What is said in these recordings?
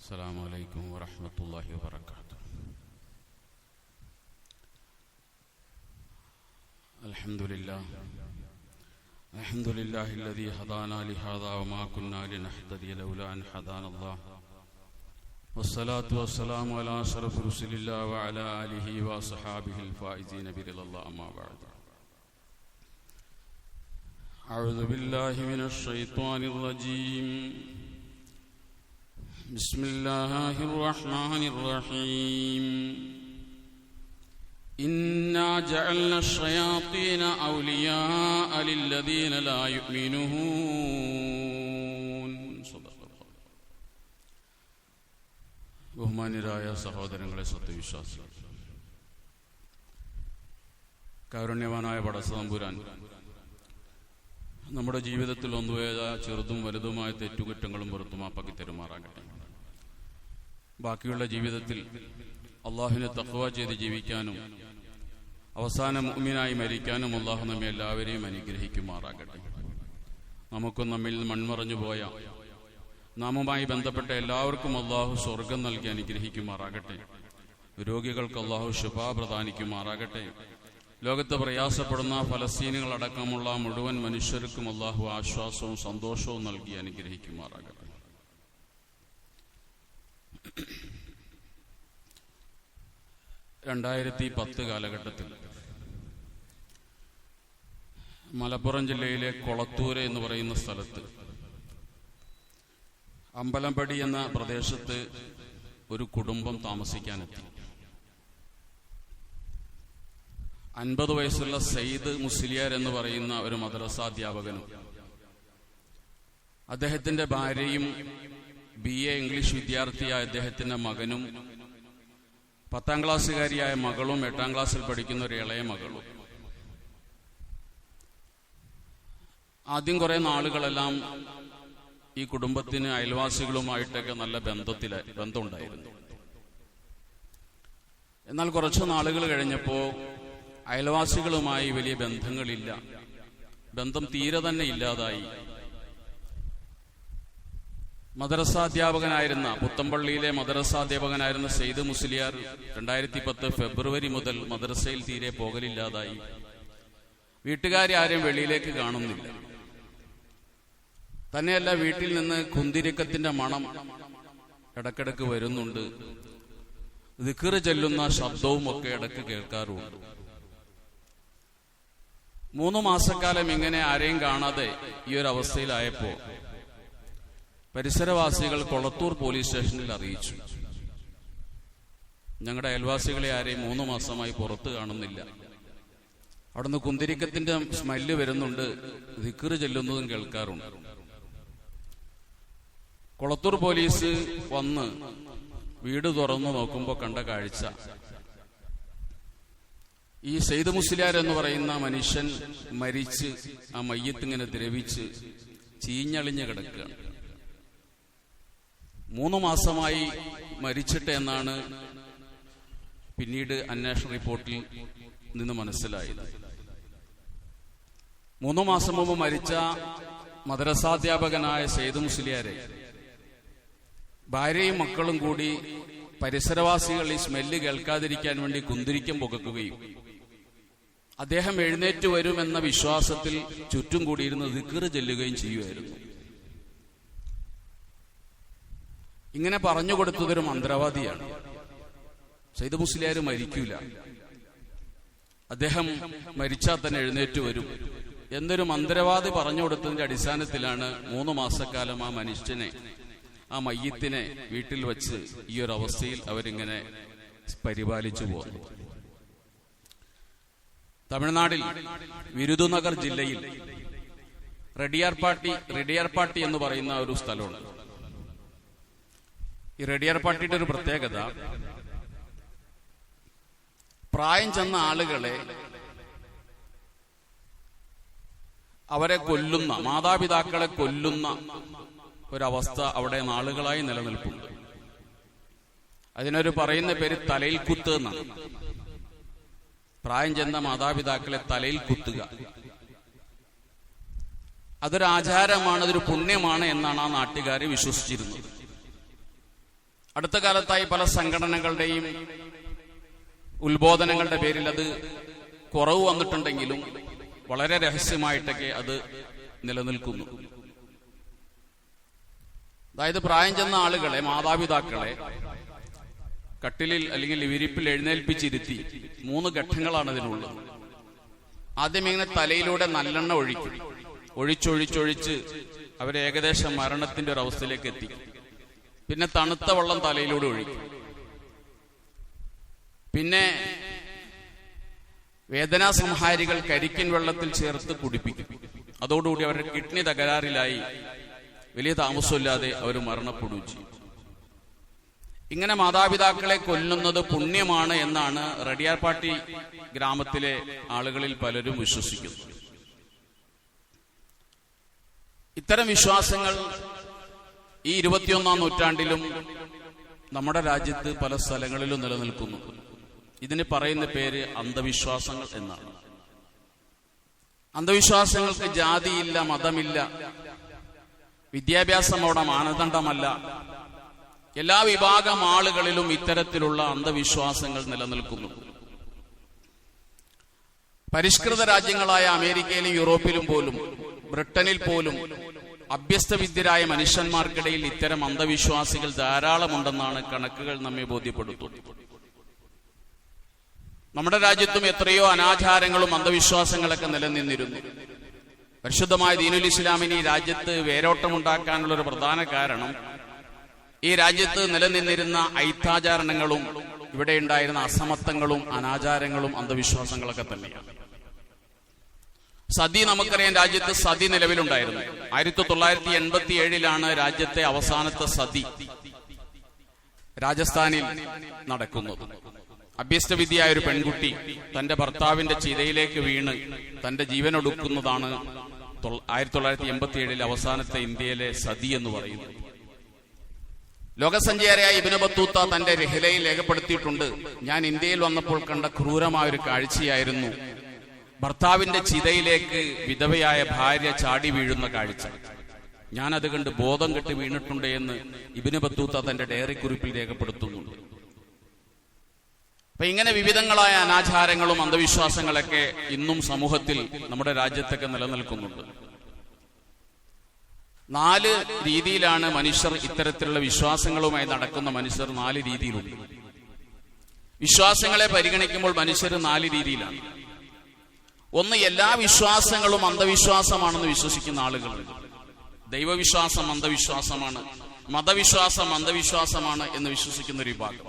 السلام عليكم ورحمة الله وبركاته. الحمد لله الذي هدانا لهذا وما كنا لنهتدي لولا أن هدانا الله، والصلاة والسلام على أشرف رسل الله وعلى آله وصحابه الفائزين برضا الله. أما بعد، أعوذ بالله من الشيطان الرجيم. بسم الله الرحمن الرحيم. إنا جعلنا الشياطين أولياء للذين لا يؤمنون. ബഹുമാന്യരായ സഹോദരങ്ങളെ, സത്യവിശ്വാസികൾ, കാരുണ്യവാനായ പടച്ചതമ്പുരാൻ നമ്മുടെ ജീവിതത്തിൽ ഒന്നുവേദ ചെറുതും വലുതുമായ തെറ്റുകുറ്റങ്ങളും പുറത്തുമാപ്പാക്കി തരുമാറാകട്ടെ. ബാക്കിയുള്ള ജീവിതത്തിൽ അള്ളാഹുവിനെ തഖ്വ ചെയ്ത് ജീവിക്കാനും അവസാന മുഅ്മിനായി മരിക്കാനും അള്ളാഹു നമ്മെ എല്ലാവരെയും അനുഗ്രഹിക്കുമാറാകട്ടെ. നമുക്കും നമ്മിൽ മൺമറഞ്ഞു പോയ നാമുമായി ബന്ധപ്പെട്ട എല്ലാവർക്കും അള്ളാഹു സ്വർഗം നൽകി അനുഗ്രഹിക്കുമാറാകട്ടെ. രോഗികൾക്ക് അള്ളാഹു ശിഫാ പ്രദാനിക്കുമാറാകട്ടെ. ലോകത്ത് പ്രയാസപ്പെടുന്ന ഫലസ്തീനുകളടക്കമുള്ള മുഴുവൻ മനുഷ്യർക്കും അള്ളാഹു ആശ്വാസവും സന്തോഷവും നൽകി അനുഗ്രഹിക്കുമാറാകട്ടെ. 2010 കാലഘട്ടത്തിൽ മലപ്പുറം ജില്ലയിലെ കൊളത്തൂര് എന്ന് പറയുന്ന സ്ഥലത്ത് അമ്പലമ്പടി എന്ന പ്രദേശത്ത് ഒരു കുടുംബം താമസിക്കാനെത്തി. 50 വയസ്സുള്ള സയ്യിദ് മുസ്ലിയാർ എന്ന് പറയുന്ന ഒരു മദ്രസാധ്യാപകനും അദ്ദേഹത്തിന്റെ ഭാര്യയും BA ഇംഗ്ലീഷ് വിദ്യാർത്ഥിയായ അദ്ദേഹത്തിന്റെ മകനും 10ാം ക്ലാസ്സുകാരിയായ മകളും 8ാം ക്ലാസ്സിൽ പഠിക്കുന്ന ഒരു ഇളയ മകളും. ആദ്യം കുറെ നാളുകളെല്ലാം ഈ കുടുംബത്തിന് അയൽവാസികളുമായിട്ടൊക്കെ നല്ല ബന്ധമുണ്ടായിരുന്നു. എന്നാൽ കുറച്ചു നാളുകൾ കഴിഞ്ഞപ്പോ അയൽവാസികളുമായി വലിയ ബന്ധങ്ങളില്ല, ബന്ധം തീരെ തന്നെ ഇല്ലാതായി. മദ്രസാധ്യാപകനായിരുന്ന പുത്തമ്പള്ളിയിലെ മദ്രസാധ്യാപകനായിരുന്ന സയ്യിദ് മുസ്ലിയാർ 2010 ഫെബ്രുവരി മുതൽ മദ്രസയിൽ തീരെ പോകലില്ലാതായി. വീട്ടുകാരെ ആരും വെളിയിലേക്ക് കാണുന്നില്ല. തന്നെയല്ല, വീട്ടിൽ നിന്ന് കുന്തിരിക്കത്തിന്റെ മണം ഇടക്കിടക്ക് വരുന്നുണ്ട്. ദിക്ർ ചൊല്ലുന്ന ശബ്ദവും ഒക്കെ ഇടക്ക് കേൾക്കാറുണ്ട്. 3 മാസക്കാലം ഇങ്ങനെ ആരെയും കാണാതെ ഈ ഒരു അവസ്ഥയിലായപ്പോ പരിസരവാസികൾ കൊളത്തൂർ പോലീസ് സ്റ്റേഷനിൽ അറിയിച്ചു, ഞങ്ങളുടെ അയൽവാസികളെ ആരെയും 3 മാസമായി പുറത്ത് കാണുന്നില്ല, അവിടുന്ന് കുന്തിരിക്കത്തിന്റെ സ്മെല്ല് വരുന്നുണ്ട്, ദിക്ർ ചൊല്ലുന്നതും കേൾക്കാറുണ്ട്. കൊളത്തൂർ പോലീസ് വന്ന് വീട് തുറന്നു നോക്കുമ്പോൾ കണ്ട കാഴ്ച, ഈ സയ്യിദ് മുസ്ലിയാർ എന്ന് പറയുന്ന മനുഷ്യൻ മരിച്ച് ആ മയ്യത്തിങ്ങനെ ദ്രവിച്ച് ചീഞ്ഞളിഞ്ഞ് കിടക്കുകയാണ്. 3 മാസമായി മരിച്ചിട്ട് എന്നാണ് പിന്നീട് അന്വേഷണ റിപ്പോർട്ടിൽ നിന്ന് മനസ്സിലായത്. 3 മാസം മുമ്പ് മരിച്ച മദ്രസാധ്യാപകനായ സയ്യിദ് മുസ്ലിയാരെ ഭാര്യയും മക്കളും കൂടി പരിസരവാസികൾ ഈ സ്മെല്ല് കേൾക്കാതിരിക്കാൻ വേണ്ടി കുന്തിരിക്കം പുകക്കുകയും അദ്ദേഹം എഴുന്നേറ്റ് വരുമെന്ന വിശ്വാസത്തിൽ ചുറ്റും കൂടിയിരുന്ന് ദിക്ർ ചൊല്ലുകയും ചെയ്യുമായിരുന്നു. ഇങ്ങനെ പറഞ്ഞു കൊടുത്തതൊരു മന്ത്രവാദിയാണ്. സയ്യിദ് മുസ്ലിയാർ മരിക്കൂല, അദ്ദേഹം മരിച്ചാൽ തന്നെ എഴുന്നേറ്റ് വരും എന്നൊരു മന്ത്രവാദി പറഞ്ഞു കൊടുത്തതിന്റെ അടിസ്ഥാനത്തിലാണ് 3 മാസക്കാലം ആ മനുഷ്യനെ, ആ മയ്യത്തിനെ വീട്ടിൽ വച്ച് ഈ ഒരു അവസ്ഥയിൽ അവരിങ്ങനെ പരിപാലിച്ചു പോന്നു. തമിഴ്നാട്ടിൽ വിരുദുനഗർ ജില്ലയിൽ റെഡിയാർപാട്ടി എന്ന് പറയുന്ന ഒരു സ്ഥലമുണ്ട്. ഈ റെഡിയാർപാട്ടിയുടെ ഒരു പ്രത്യേകത, പ്രായം ചെന്ന ആളുകളെ അവരെ കൊല്ലുന്ന, മാതാപിതാക്കളെ കൊല്ലുന്ന ഒരവസ്ഥ അവിടെ നാളുകളായി നിലനിൽപ്പുണ്ട്. അതിനൊരു പറയുന്ന പേര് തലയിൽ കുത്ത് എന്നാണ്. പ്രായം ചെന്ന മാതാപിതാക്കളെ തലയിൽ കുത്തുക, അതൊരു ആചാരമാണ്, അതൊരു പുണ്യമാണ് എന്നാണ് ആ നാട്ടുകാരെ വിശ്വസിച്ചിരുന്നത്. അടുത്ത കാലത്തായി പല സംഘടനകളുടെയും ഉത്ബോധനങ്ങളുടെ പേരിൽ അത് കുറവ് വന്നിട്ടുണ്ടെങ്കിലും വളരെ രഹസ്യമായിട്ടൊക്കെ അത് നിലനിൽക്കുന്നു. അതായത് പ്രായം ചെന്ന ആളുകളെ, മാതാപിതാക്കളെ കട്ടിലിൽ അല്ലെങ്കിൽ വിരിപ്പിൽ എഴുന്നേൽപ്പിച്ചിരുത്തി 3 ഘട്ടങ്ങളാണ് ഇതിനുള്ളത്. ആദ്യം ഇങ്ങനെ തലയിലൂടെ നല്ലെണ്ണ ഒഴിക്കും. ഒഴിച്ചൊഴിച്ചൊഴിച്ച് അവരെ ഏകദേശം മരണത്തിന്റെ ഒരു അവസ്ഥയിലേക്ക് എത്തിക്കും. പിന്നെ തണുത്ത വെള്ളം തലയിലൂടെ ഒഴിക്കും. പിന്നെ വേദനാസംഹാരികൾ കരിക്കിൻ വെള്ളത്തിൽ ചേർത്ത് കുടിപ്പിക്കും. അതോടുകൂടി അവരുടെ കിഡ്നി തകരാറിലായി വലിയ താമസമില്ലാതെ അവർ മരണപ്പെടുകയും ചെയ്യും. ഇങ്ങനെ മാതാപിതാക്കളെ കൊല്ലുന്നത് പുണ്യമാണ് എന്നാണ് റെഡിയാർപാട്ടി ഗ്രാമത്തിലെ ആളുകളിൽ പലരും വിശ്വസിക്കുന്നത്. ഇത്തരം വിശ്വാസങ്ങൾ ഈ 21ാം നൂറ്റാണ്ടിലും നമ്മുടെ രാജ്യത്ത് പല സ്ഥലങ്ങളിലും നിലനിൽക്കുന്നു. ഇതിന് പറയുന്ന പേര് അന്ധവിശ്വാസങ്ങൾ എന്നാണ്. അന്ധവിശ്വാസങ്ങൾക്ക് ജാതിയില്ല, മതമില്ല, വിദ്യാഭ്യാസം അവിടെ മാനദണ്ഡമല്ല. എല്ലാ വിഭാഗം ആളുകളിലും ഇത്തരത്തിലുള്ള അന്ധവിശ്വാസങ്ങൾ നിലനിൽക്കുന്നു. പരിഷ്കൃത രാജ്യങ്ങളായ അമേരിക്കയിലും യൂറോപ്പിലും പോലും ബ്രിട്ടനിൽ പോലും അഭ്യസ്തവിദ്യരായ മനുഷ്യന്മാർക്കിടയിൽ ഇത്തരം അന്ധവിശ്വാസികൾ ധാരാളമുണ്ടെന്നാണ് കണക്കുകൾ നമ്മെ ബോധ്യപ്പെടുത്തുന്നത്. നമ്മുടെ രാജ്യത്തും എത്രയോ അനാചാരങ്ങളും അന്ധവിശ്വാസങ്ങളൊക്കെ നിലനിന്നിരുന്നു. പരിശുദ്ധമായ ദീനുൽ ഇസ്ലാമിന് ഈ രാജ്യത്ത് വേരോട്ടമുണ്ടാക്കാനുള്ള ഒരു പ്രധാന കാരണം ഈ രാജ്യത്ത് നിലനിന്നിരുന്ന ഐത്താചാരണങ്ങളും ഇവിടെ ഉണ്ടായിരുന്ന അസമത്വങ്ങളും അനാചാരങ്ങളും അന്ധവിശ്വാസങ്ങളൊക്കെ തന്നെയാണ്. സതി നമുക്കറിയാം, രാജ്യത്ത് സതി നിലവിലുണ്ടായിരുന്നു. 1987 രാജ്യത്തെ അവസാനത്തെ സതി രാജസ്ഥാനിൽ നടക്കുന്നത്. അഭ്യസ്തവിദ്യയായ ഒരു പെൺകുട്ടി തന്റെ ഭർത്താവിന്റെ ചിതയിലേക്ക് വീണ് തന്റെ ജീവനൊടുക്കുന്നതാണ് 1987 അവസാനത്തെ ഇന്ത്യയിലെ സതി എന്ന് പറയുന്നത്. ലോകസഞ്ചാരിയായ ഇബ്നു ബത്തൂത്ത തന്റെ രഹ്ലയിൽ രേഖപ്പെടുത്തിയിട്ടുണ്ട്, ഞാൻ ഇന്ത്യയിൽ വന്നപ്പോൾ കണ്ട ക്രൂരമായ ഒരു കാഴ്ചയായിരുന്നു ഭർത്താവിന്റെ ചിതയിലേക്ക് വിധവയായ ഭാര്യ ചാടി വീഴുന്ന കാഴ്ച. ഞാനത് കണ്ട് ബോധം കെട്ട് വീണിട്ടുണ്ട് എന്ന് ഇബ്നു ബത്തൂത്ത തന്റെ ഡയറി കുറിപ്പിൽ രേഖപ്പെടുത്തുന്നുണ്ട്. അപ്പൊ ഇങ്ങനെ വിവിധങ്ങളായ അനാചാരങ്ങളും അന്ധവിശ്വാസങ്ങളൊക്കെ ഇന്നും സമൂഹത്തിൽ നമ്മുടെ രാജ്യത്തൊക്കെ നിലനിൽക്കുന്നുണ്ട്. 4 രീതിയിലാണ് മനുഷ്യർ ഇത്തരത്തിലുള്ള വിശ്വാസങ്ങളുമായി നടക്കുന്ന മനുഷ്യർ 4 രീതിയിലുണ്ട്. വിശ്വാസങ്ങളെ പരിഗണിക്കുമ്പോൾ മനുഷ്യർ 4 രീതിയിലാണ്. ഒന്ന്, എല്ലാ വിശ്വാസങ്ങളും അന്ധവിശ്വാസമാണെന്ന് വിശ്വസിക്കുന്ന ആളുകളുണ്ട്. ദൈവവിശ്വാസം അന്ധവിശ്വാസമാണ്, മതവിശ്വാസം അന്ധവിശ്വാസമാണ് എന്ന് വിശ്വസിക്കുന്ന ഒരു വിഭാഗം.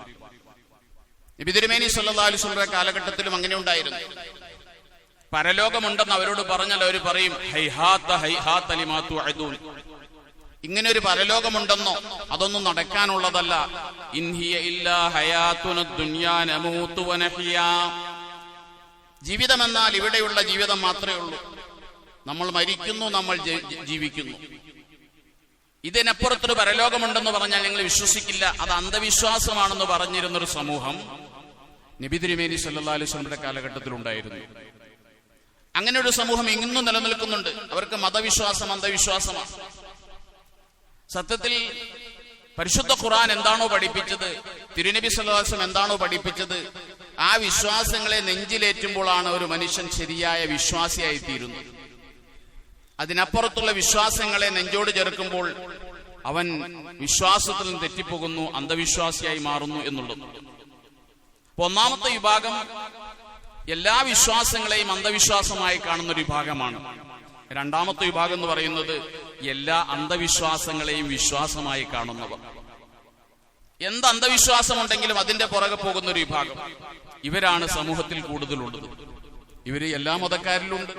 നബി തിരുമേനി സല്ലല്ലാഹു അലൈഹി വസല്ലം കാലഘട്ടത്തിലും അങ്ങനെ ഉണ്ടായിരുന്നു. പരലോകമുണ്ടെന്ന് അവരോട് പറഞ്ഞാൽ അവർ പറയും ഹൈഹാത്ത ഹൈഹാത്ത ലിമാ തുഅദൂൻ, ഇങ്ങനെ ഒരു പരലോകമുണ്ടെന്നോ അതൊന്നും നടക്കാനുള്ളതല്ല. ഇൻഹിയ ഇല്ലാ ഹയാതുനദ് ദുനിയാ നമൂതു വനഹ്യാ, ജീവിതമെന്നാൽ ഇവിടെയുള്ള ജീവിതം മാത്രമേ ഉള്ളൂ. നമ്മൾ മരിക്കുന്നു, നമ്മൾ ജീവിക്കുന്നു. ഇതിനപ്പുറത്തൊരു പരലോകമുണ്ടെന്ന് പറഞ്ഞാൽ നിങ്ങൾ വിശ്വസിക്കില്ല, അത് അന്ധവിശ്വാസമാണെന്ന് പറഞ്ഞിരുന്നൊരു സമൂഹം നബി തിരുമേനി സല്ലല്ലാഹു അലൈഹി വസല്ലമയുടെ കാലഘട്ടത്തിൽ ഉണ്ടായിരുന്നു. അങ്ങനെ ഒരു സമൂഹം ഇന്നും നിലനിൽക്കുന്നുണ്ട്. അവർക്ക് മതവിശ്വാസം അന്ധവിശ്വാസമാണ്. സത്യത്തിൽ പരിശുദ്ധ ഖുർആൻ എന്താണോ പഠിപ്പിച്ചത്, തിരുനബി സല്ലല്ലാഹു അലൈഹി വസല്ലം എന്താണോ പഠിപ്പിച്ചത്, ആ വിശ്വാസങ്ങളെ നെഞ്ചിലേറ്റുമ്പോഴാണ് ഒരു മനുഷ്യൻ ശരിയായ വിശ്വാസിയായി തീരുന്നത്. അതിനപ്പുറത്തുള്ള വിശ്വാസങ്ങളെ നെഞ്ചോട് ചേർക്കുമ്പോൾ അവൻ വിശ്വാസത്തിൽ നിന്ന് തെറ്റിപ്പോകുന്നു, അന്ധവിശ്വാസിയായി മാറുന്നു എന്നുള്ളത്. അപ്പൊ ഒന്നാമത്തെ വിഭാഗം എല്ലാ വിശ്വാസങ്ങളെയും അന്ധവിശ്വാസമായി കാണുന്ന ഒരു വിഭാഗമാണ്. രണ്ടാമത്തെ വിഭാഗം എന്ന് പറയുന്നത് എല്ലാ അന്ധവിശ്വാസങ്ങളെയും വിശ്വാസമായി കാണുന്നവർ. എന്ത് അന്ധവിശ്വാസമുണ്ടെങ്കിലും അതിന്റെ പുറകെ പോകുന്ന ഒരു വിഭാഗം. ഇവരാണ് സമൂഹത്തിൽ കൂടുതലുള്ളത്. ഇവര് എല്ലാ മതക്കാരിലുണ്ട്,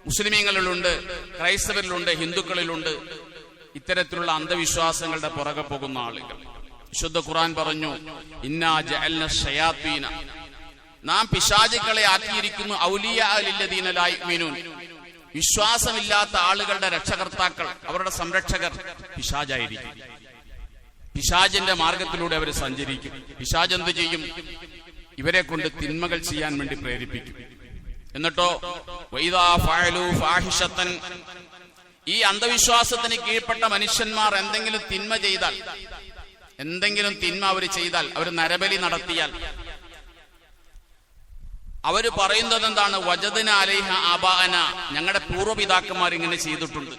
മുസ്ലിമീങ്ങളിലുണ്ട്, ക്രൈസ്തവരിലുണ്ട്, ഹിന്ദുക്കളിലുണ്ട്. ഇത്തരത്തിലുള്ള അന്ധവിശ്വാസങ്ങളുടെ പുറകെ പോകുന്ന ആളുകൾ. വിശുദ്ധ ഖുർആൻ പറഞ്ഞു, ഇന്നാ ജഅൽന ശയാത്തീന, നാം പിശാചുക്കളെ ആക്കിയിരിക്കുന്നു ഔലിയാ ലില്ലദീന ലാ യുഅ്മിനൂൻ, വിശ്വാസമില്ലാത്ത ആളുകളുടെ രക്ഷകർത്താക്കൾ, അവരുടെ സംരക്ഷകർ പിശാചായിരിക്കും. പിശാചിന്റെ മാർഗത്തിലൂടെ അവർ സഞ്ചരിക്കും. പിശാച് എന്ത് ചെയ്യും? ഇവരെ കൊണ്ട് തിന്മകൾ ചെയ്യാൻ വേണ്ടി പ്രേരിപ്പിക്കും. എന്നിട്ടോ വൈദാ ഫഅലു ഫാഹിഷതൻ, ഈ അന്ധവിശ്വാസത്തിന് കീഴ്പ്പെട്ട മനുഷ്യന്മാർ എന്തെങ്കിലും തിന്മ ചെയ്താൽ, എന്തെങ്കിലും തിന്മ അവർ ചെയ്താൽ, അവർ നരബലി നടത്തിയാൽ, അവര് പറയുന്നത് എന്താണ്? വജദ്ന അലൈഹ ആബാഅന, ഞങ്ങളുടെ പൂർവ്വപിതാക്കന്മാർ ഇങ്ങനെ ചെയ്തിട്ടുണ്ട്,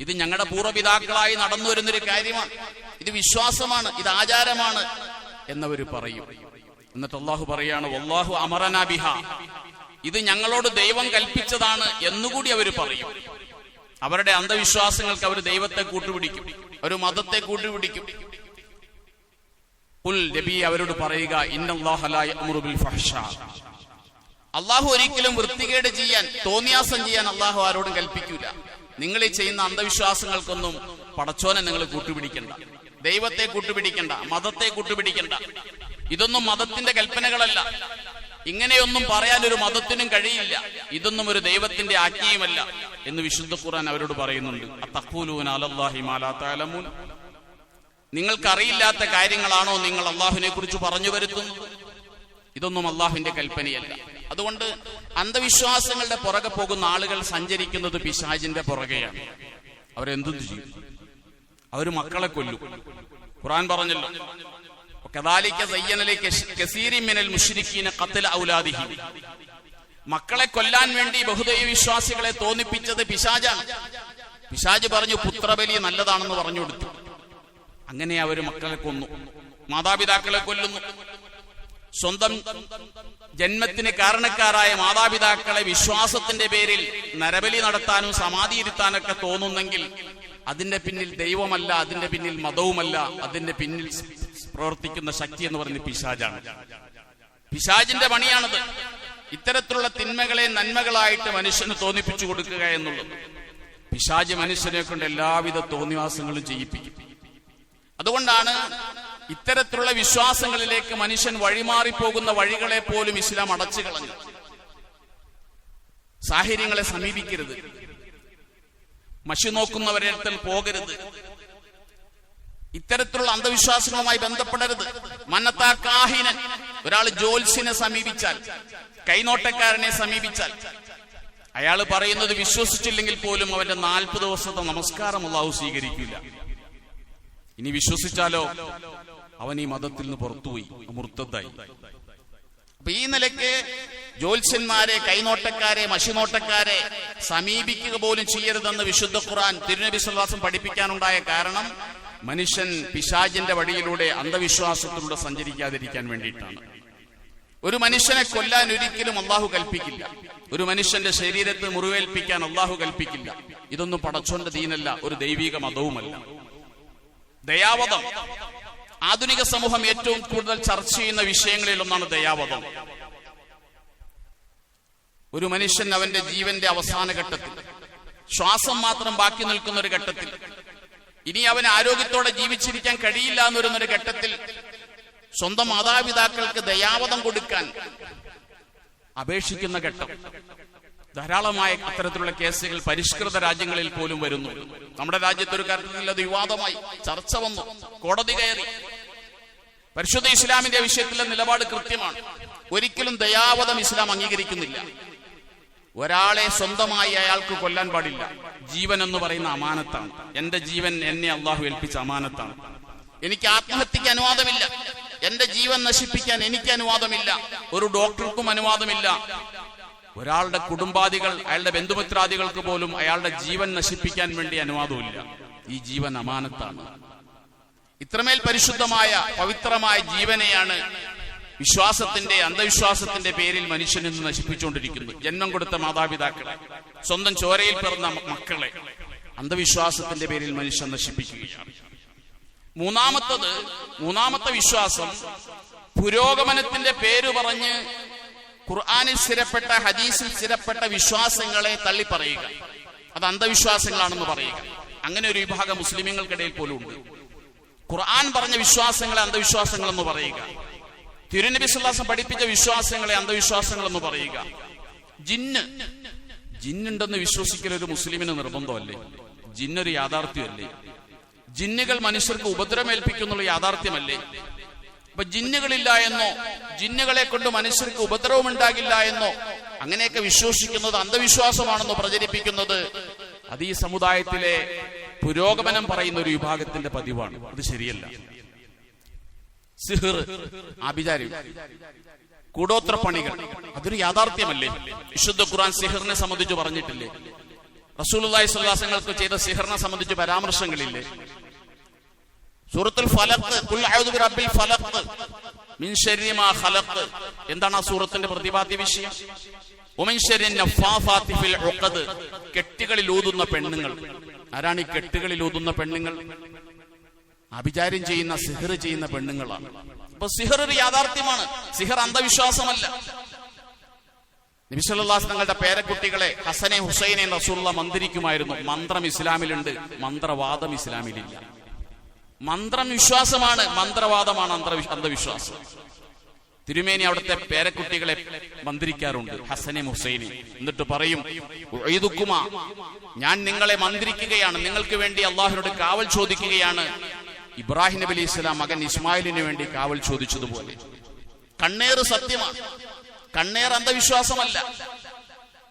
ഇത് ഞങ്ങളുടെ പൂർവ്വപിതാക്കളായി നടന്നു വരുന്നൊരു കാര്യമാണ്, ഇത് വിശ്വാസമാണ്, ഇത് ആചാരമാണ് എന്നവർ പറയും. എന്നിട്ട് അള്ളാഹു പറയാണ് വല്ലാഹു അമറനാ ബിഹ, ഇത് ഞങ്ങളോട് ദൈവം കൽപ്പിച്ചതാണ് എന്നുകൂടി അവർ പറയും. അവരുടെ അന്ധവിശ്വാസങ്ങൾക്ക് അവർ ദൈവത്തെ കൂട്ടുപിടിക്കും, അവർ മതത്തെ കൂട്ടുപിടിക്കും. ഖുൽ, നബി അവരോട് പറയുക, ഇന്നല്ലാഹ ലാ യഅ്മുറു ബിൽ ഫഹ്ശാ, അള്ളാഹു ഒരിക്കലും വൃത്തികേട് ചെയ്യാൻ, തോന്നിയാസം ചെയ്യാൻ അള്ളാഹു ആരോടും കൽപ്പിക്കൂല. നിങ്ങൾ ഈ ചെയ്യുന്ന അന്ധവിശ്വാസങ്ങൾക്കൊന്നും പടച്ചോനെ നിങ്ങൾ കൂട്ടുപിടിക്കണ്ട, ദൈവത്തെ കൂട്ടുപിടിക്കണ്ട, മതത്തെ കൂട്ടുപിടിക്കണ്ട. ഇതൊന്നും മതത്തിന്റെ കൽപ്പനകളല്ല, ഇങ്ങനെയൊന്നും പറയാൻ ഒരു മതത്തിനും കഴിയില്ല, ഇതൊന്നും ഒരു ദൈവത്തിന്റെ ആജ്ഞയുമല്ല എന്ന് വിശുദ്ധ ഖുർആൻ അവരോട് പറയുന്നുണ്ട്. അത്തഖൂലൂന അലല്ലാഹി മാ ലാ തഅലമൂൻ, നിങ്ങൾക്കറിയില്ലാത്ത കാര്യങ്ങളാണോ നിങ്ങൾ അള്ളാഹുവിനെ കുറിച്ച് പറഞ്ഞു വരുത്തുന്നത്? ഇതൊന്നും അള്ളാഹുവിന്റെ കൽപ്പനയല്ല. അതുകൊണ്ട് അന്ധവിശ്വാസങ്ങളുടെ പുറകെ പോകുന്ന ആളുകൾ സഞ്ചരിക്കുന്നത് പിശാചിന്റെ പുറകെയാണ്. അവരെന്തു ചെയ്യും? അവര് മക്കളെ കൊല്ലും. ഖുർആൻ പറഞ്ഞല്ലോ, കദാലിക സയ്യന ലകസീരിൻ മിനൽ മുശ്രിക്കീന ഖത്ല ഔലാദിഹിം, മക്കളെ കൊല്ലാൻ വേണ്ടി ബഹുദൈവ വിശ്വാസികളെ തോന്നിപ്പിച്ചത് പിശാചാണ്. പിശാച് പറഞ്ഞു പുത്രബലി നല്ലതാണെന്ന് പറഞ്ഞു കൊടുത്തു. അങ്ങനെ അവര് മക്കളെ കൊന്നു, മാതാപിതാക്കളെ കൊല്ലുന്നു. സ്വന്തം ജന്മത്തിന് കാരണക്കാരായ മാതാപിതാക്കളെ വിശ്വാസത്തിന്റെ പേരിൽ നരബലി നടത്താനും സമാധി ഇരുത്താനൊക്കെ തോന്നുന്നെങ്കിൽ അതിന്റെ പിന്നിൽ ദൈവമല്ല, അതിന്റെ പിന്നിൽ മതവുമല്ല, അതിന്റെ പിന്നിൽ പ്രവർത്തിക്കുന്ന ശക്തി എന്ന് പറയുന്നത് പിശാചാണ്. പിശാചിന്റെ പണിയാണത്. ഇത്തരത്തിലുള്ള തിന്മകളെ നന്മകളായിട്ട് മനുഷ്യന് തോന്നിപ്പിച്ചു കൊടുക്കുക എന്നുള്ളത്. പിശാച് മനുഷ്യനെ കൊണ്ട് എല്ലാവിധ തോന്നിവാസങ്ങളും ചെയ്യിപ്പിക്കും. അതുകൊണ്ടാണ് ഇത്തരത്തിലുള്ള വിശ്വാസങ്ങളിലേക്ക് മനുഷ്യൻ വഴിമാറിപ്പോകുന്ന വഴികളെ പോലും ഇസ്ലാം അടച്ചു കളഞ്ഞു. സാഹിര്യങ്ങളെ സമീപിക്കരുത്, മഷി നോക്കുന്നവരെ അടുത്തൽ പോകരുത്, ഇത്തരത്തിലുള്ള അന്ധവിശ്വാസങ്ങളുമായി ബന്ധപ്പെടരുത്. മന്നത്താ കാഹിനൻ, ഒരാൾ ജ്യോത്സ്യനെ സമീപിച്ചാൽ, കൈനോട്ടക്കാരനെ സമീപിച്ചാൽ, അയാൾ പറയുന്നത് വിശ്വസിച്ചില്ലെങ്കിൽ പോലും അവന്റെ 40 ദിവസത്തെ നമസ്കാരം അല്ലാഹു സ്വീകരിക്കില്ല. ഇനി വിശ്വസിച്ചാലോ അവൻ ഈ മതത്തിൽ നിന്ന് പുറത്തുപോയി, മുർത്തദ്ദായി. അപ്പൊ ഈ നിലയ്ക്ക് ജ്യോത്സ്യന്മാരെ, കൈനോട്ടക്കാരെ, മഷിനോട്ടക്കാരെ സമീപിക്കുക പോലും ചെയ്യരുതെന്ന് വിശുദ്ധ ഖുർആൻ തിരുനബി സ്വല്ലല്ലാഹു അലൈഹി വസല്ലം പഠിപ്പിക്കാനുണ്ടായ കാരണം മനുഷ്യൻ പിശാചിന്റെ വഴിയിലൂടെ അന്ധവിശ്വാസത്തിലൂടെ സഞ്ചരിക്കാതിരിക്കാൻ വേണ്ടിയിട്ടാണ്. ഒരു മനുഷ്യനെ കൊല്ലാൻ ഒരിക്കലും അള്ളാഹു കൽപ്പിക്കില്ല, ഒരു മനുഷ്യന്റെ ശരീരത്തെ മുറിവേൽപ്പിക്കാൻ അള്ളാഹു കൽപ്പിക്കില്ല. ഇതൊന്നും പടച്ചോന്റെ ദീനല്ല, ഒരു ദൈവിക മതവുമല്ല. ദയാവധം, ആധുനിക സമൂഹം ഏറ്റവും കൂടുതൽ ചർച്ച ചെയ്യുന്ന വിഷയങ്ങളിൽ ഒന്നാണ് ദയാവധം. ഒരു മനുഷ്യൻ അവന്റെ ജീവന്റെ അവസാന ഘട്ടത്തിൽ, ശ്വാസം മാത്രം ബാക്കി നിൽക്കുന്ന ഒരു ഘട്ടത്തിൽ, ഇനി അവന് ആരോഗ്യത്തോടെ ജീവിച്ചിരിക്കാൻ കഴിയില്ല എന്ന് വരുന്നൊരു ഘട്ടത്തിൽ സ്വന്തം മാതാപിതാക്കൾക്ക് ദയാവധം കൊടുക്കാൻ അപേക്ഷിക്കുന്ന ഘട്ടം. ധാരാളമായ അത്തരത്തിലുള്ള കേസുകൾ പരിഷ്കൃത രാജ്യങ്ങളിൽ പോലും വരുന്നു. നമ്മുടെ രാജ്യത്തൊരു കാര്യത്തിൽ അത് വിവാദമായി ചർച്ച വന്നു, കോടതി കയറി. പരിശുദ്ധ ഇസ്ലാമിന്റെ വിഷയത്തിലെ നിലപാട് കൃത്യമാണ്. ഒരിക്കലും ദയാവധം ഇസ്ലാം അംഗീകരിക്കുന്നില്ല. ഒരാളെ സ്വന്തമായി അയാൾക്ക് കൊല്ലാൻ പാടില്ല. ജീവൻ എന്ന് പറയുന്ന അമാനത്താണ്. എന്റെ ജീവൻ എന്നെ അള്ളാഹു ഏൽപ്പിച്ച അമാനത്താണ്. എനിക്ക് ആത്മഹത്യക്ക് അനുവാദമില്ല, എന്റെ ജീവൻ നശിപ്പിക്കാൻ എനിക്ക് അനുവാദമില്ല, ഒരു ഡോക്ടർക്കും അനുവാദമില്ല. ഒരാളുടെ കുടുംബാദികൾ, അയാളുടെ ബന്ധുമിത്രാദികൾക്ക് പോലും അയാളുടെ ജീവൻ നശിപ്പിക്കാൻ വേണ്ടി അനുവാദമില്ല. ഈ ജീവൻ അമാനത്താണ്. ഇത്രമേൽ പരിശുദ്ധമായ പവിത്രമായ ജീവനെയാണ് വിശ്വാസത്തിന്റെ, അന്ധവിശ്വാസത്തിന്റെ പേരിൽ മനുഷ്യൻ ഇന്ന് നശിപ്പിച്ചുകൊണ്ടിരിക്കുന്നത്. ജന്മം കൊടുത്ത മാതാപിതാക്കളെ, സ്വന്തം ചോരയിൽ പിറന്ന മക്കളെ അന്ധവിശ്വാസത്തിന്റെ പേരിൽ മനുഷ്യൻ നശിപ്പിക്കുകയാണ്. മൂന്നാമത്തെ വിശ്വാസം, പുരോഗമനത്തിന്റെ പേര് പറഞ്ഞ് ഖുർആനിൽ സ്ഥിരപ്പെട്ട, ഹദീസിൽ സ്ഥിരപ്പെട്ട വിശ്വാസങ്ങളെ തള്ളിപ്പറയുക, അത് അന്ധവിശ്വാസങ്ങളാണെന്ന് പറയുക. അങ്ങനെ ഒരു വിഭാഗം മുസ്ലിമീങ്ങൾക്കിടയിൽ പോലും ഉണ്ട്. ഖുർആൻ പറഞ്ഞ വിശ്വാസങ്ങളെ അന്ധവിശ്വാസങ്ങളെന്ന് പറയുക, തിരുനബി സ്വല്ലല്ലാഹു അലൈഹി വസല്ലം പഠിപ്പിച്ച വിശ്വാസങ്ങളെ അന്ധവിശ്വാസങ്ങളെന്ന് പറയുക. ജിന്നുണ്ടെന്ന് വിശ്വസിക്കൽ ഒരു മുസ്ലിമിന് നിർബന്ധമല്ലേ? ജിന്നൊരു യാഥാർത്ഥ്യമല്ലേ? ജിന്നുകൾ മനുഷ്യർക്ക് ഉപദ്രവമേൽപ്പിക്കുന്നുള്ള യാഥാർത്ഥ്യമല്ലേ? അപ്പൊ ജിന്നുകളില്ല എന്നോ, ജിന്നുകളെ കൊണ്ട് മനുഷ്യർക്ക് ഉപദ്രവം ഉണ്ടാകില്ല എന്നോ അങ്ങനെയൊക്കെ വിശ്വസിക്കുന്നത് അന്ധവിശ്വാസമാണെന്നോ പ്രചരിപ്പിക്കുന്നത് അത് ഈ സമുദായത്തിലെ പുരോഗമനം പറയുന്ന ഒരു വിഭാഗത്തിന്റെ പതിവാണ്. അത് ശരിയല്ല. സിഹിർ, ആഭിചാരം, കൂടോത്രപ്പണികൾ, അതൊരു യാഥാർത്ഥ്യമല്ലേ? വിശുദ്ധ ഖുർആൻ സിഹിറിനെ സംബന്ധിച്ച് പറഞ്ഞിട്ടില്ലേ? റസൂലുള്ളാഹി സ്വല്ലല്ലാഹു അലൈഹി വസല്ലം ചെയ്ത സിഹിറിനെ സംബന്ധിച്ച് പരാമർശങ്ങളില്ലേ? സൂറത്തുൽ ഫലഖ്, ഖുൽ അഊദു ബിറബ്ബിൽ ഫലഖ് മിൻ ശർരി മാ ഖലഖ്, എന്താണ് ആ സൂറത്തിന്റെ പ്രതിപാദ്യ വിഷയം? വമിൻ ശർരി നഫ്ഫാഫാത്തി ഫിൽ ഉഖദ്, കെട്ടുകളിൽ ഊതുന്ന പെണ്ണുങ്ങൾ. ആരാണ് ഈ കെട്ടുകളിൽ ഊതുന്ന പെണ്ണുങ്ങൾ? അഭിചാരം ചെയ്യുന്ന, സിഹിർ ചെയ്യുന്ന പെണ്ണുങ്ങളാണ്. അപ്പൊ സിഹിർ ഒരു യാഥാർത്ഥ്യമാണ്, സിഹിർ അന്ധവിശ്വാസമല്ല. നബി സല്ലല്ലാഹു അലൈഹി വസല്ലം തങ്ങളുടെ പേരക്കുട്ടികളെ ഹസനെ ഹുസൈനെ റസൂലുള്ളാഹി മന്ത്രിക്കുമായിരുന്നു. മന്ത്രം ഇസ്ലാമിലുണ്ട്, മന്ത്രവാദം ഇസ്ലാമിലില്ല. മന്ത്രം വിശ്വാസമാണ്, മന്ത്രവാദമാണ് അന്ധവിശ്വാസം. തിരുമേനി അവിടുത്തെ പേരക്കുട്ടികളെ മന്ത്രിക്കാറുണ്ട്, ഹസനെ ഹുസൈനെ. എന്നിട്ട് പറയും, ഉഈദുക്കുമാ, ഞാൻ നിങ്ങളെ മന്ത്രിക്കുകയാണ്, നിങ്ങൾക്ക് വേണ്ടി അള്ളാഹുവിനോട് കാവൽ ചോദിക്കുകയാണ്, ഇബ്രാഹിം നബി അലൈഹി സ്വലാം മകൻ ഇസ്മായിലിന് വേണ്ടി കാവൽ ചോദിച്ചതുപോലെ. കണ്ണേറ് സത്യമാണ്, കണ്ണേർ അന്ധവിശ്വാസമല്ല.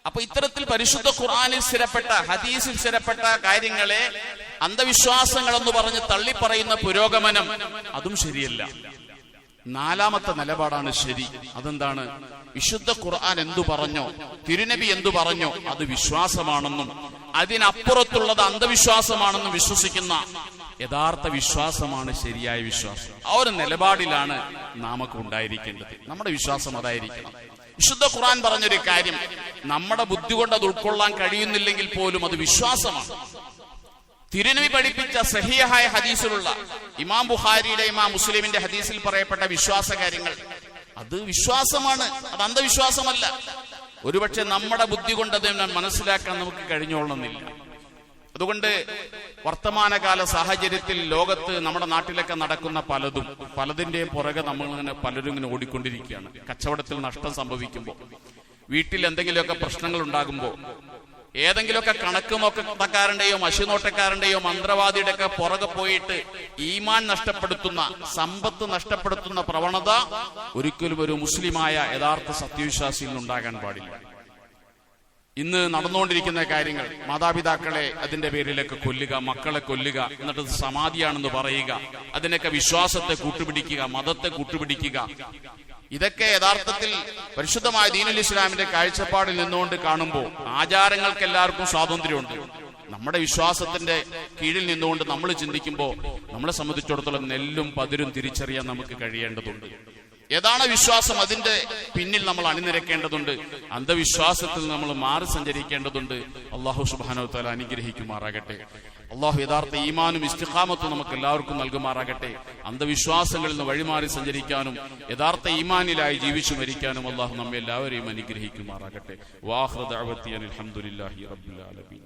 അപ്പൊ ഇത്തരത്തിൽ പരിശുദ്ധ ഖുർആനിൽ സ്ഥിരപ്പെട്ട, ഹദീസിൽ സ്ഥിരപ്പെട്ട കാര്യങ്ങളെ അന്ധവിശ്വാസങ്ങളെന്ന് പറഞ്ഞ് തള്ളിപ്പറയുന്ന പുരോഗമനം, അതും ശരിയല്ല. നാലാമത്തെ നിലപാടാണ് ശരി. അതെന്താണ്? വിശുദ്ധ ഖുർആൻ എന്തു പറഞ്ഞോ, തിരുനബി എന്തു പറഞ്ഞോ അത് വിശ്വാസമാണെന്നും അതിനപ്പുറത്തുള്ളത് അന്ധവിശ്വാസമാണെന്നും വിശ്വസിക്കുന്ന യഥാർത്ഥ വിശ്വാസമാണ് ശരിയായ വിശ്വാസം. ആ ഒരു നിലപാടിലാണ് നാമൊക്കെ ഉണ്ടായിരിക്കേണ്ടത്. നമ്മുടെ വിശ്വാസം അതായിരിക്കണം. വിശുദ്ധ ഖുർആൻ പറഞ്ഞൊരു കാര്യം നമ്മുടെ ബുദ്ധി കൊണ്ട് അത് ഉൾക്കൊള്ളാൻ കഴിയുന്നില്ലെങ്കിൽ പോലും അത് വിശ്വാസമാണ്. തിരുനബി പഠിപ്പിച്ച സഹീഹായ ഹദീസിലുള്ള ഇമാം ബുഖാരിയുടെ, ഇമാം മുസ്ലിമിന്റെ ഹദീസിൽ പറയപ്പെട്ട വിശ്വാസ കാര്യങ്ങൾ, അത് വിശ്വാസമാണ്, അത് അന്ധവിശ്വാസമല്ല. ഒരുപക്ഷെ നമ്മുടെ ബുദ്ധി കൊണ്ട് അത് മനസ്സിലാക്കാൻ നമുക്ക് കഴിഞ്ഞോളണമെന്നില്ല. അതുകൊണ്ട് വർത്തമാനകാല സാഹചര്യത്തിൽ ലോകത്ത് നമ്മുടെ നാട്ടിലൊക്കെ നടക്കുന്ന പലതിന്റെയും പുറകെ നമ്മളിങ്ങനെ പലരും ഇങ്ങനെ ഓടിക്കൊണ്ടിരിക്കുകയാണ്. കച്ചവടത്തിൽ നഷ്ടം സംഭവിക്കുമ്പോൾ, വീട്ടിൽ എന്തെങ്കിലുമൊക്കെ പ്രശ്നങ്ങൾ ഉണ്ടാകുമ്പോൾ, ഏതെങ്കിലുമൊക്കെ കണക്ക് നോട്ടക്കാരന്റെയോ മഷിനോട്ടക്കാരന്റെയോ മന്ത്രവാദിയുടെ ഒക്കെ പുറകെ പോയിട്ട് ഈമാൻ നഷ്ടപ്പെടുത്തുന്ന, സമ്പത്ത് നഷ്ടപ്പെടുത്തുന്ന പ്രവണത ഒരിക്കലും ഒരു മുസ്ലിമായ യഥാർത്ഥ സത്യവിശ്വാസിയിൽ നിന്നുണ്ടാകാൻ പാടില്ല. ഇന്ന് നടന്നുകൊണ്ടിരിക്കുന്ന കാര്യങ്ങൾ, മാതാപിതാക്കളെ അതിന്റെ പേരിലൊക്കെ കൊല്ലുക, മക്കളെ കൊല്ലുക, എന്നിട്ട് സമാധിയാണെന്ന് പറയുക, അതിനൊക്കെ വിശ്വാസത്തെ കൂട്ടുപിടിക്കുക, മതത്തെ കൂട്ടുപിടിക്കുക, ഇതൊക്കെ യഥാർത്ഥത്തിൽ പരിശുദ്ധമായ ദീനുൽ ഇസ്ലാമിന്റെ കാഴ്ചപ്പാടിൽ നിന്നുകൊണ്ട് കാണുമ്പോൾ ആചാരങ്ങൾക്ക് എല്ലാവർക്കും സ്വാതന്ത്ര്യമുണ്ട്. നമ്മുടെ വിശ്വാസത്തിന്റെ കീഴിൽ നിന്നുകൊണ്ട് നമ്മൾ ചിന്തിക്കുമ്പോൾ നമ്മളെ സംബന്ധിച്ചിടത്തോളം നെല്ലും പതിരും തിരിച്ചറിയാൻ നമുക്ക് കഴിയേണ്ടതുണ്ട്. ഏതാണ് വിശ്വാസം, അതിന്റെ പിന്നിൽ നമ്മൾ അണിനിരക്കേണ്ടതുണ്ട്. അന്ധവിശ്വാസത്തിൽ നമ്മൾ മാറി സഞ്ചരിക്കേണ്ടതുണ്ട്. അള്ളാഹു സുബ്ഹാനഹു വ തആല അനുഗ്രഹിക്കുമാറാകട്ടെ. അള്ളാഹു യഥാർത്ഥ ഈമാനും ഇസ്തിഖാമത്തും നമുക്ക് എല്ലാവർക്കും നൽകുമാറാകട്ടെ. അന്ധവിശ്വാസങ്ങളിൽ നിന്ന് വഴിമാറി സഞ്ചരിക്കാനും യഥാർത്ഥ ഈമാനിലായി ജീവിച്ചു മരിക്കാനും അള്ളാഹു നമ്മെ എല്ലാവരെയും അനുഗ്രഹിക്കുമാറാകട്ടെ. വാഖിറു ദഅവതി അൽഹംദുലില്ലാഹി റബ്ബിൽ ആലമീൻ.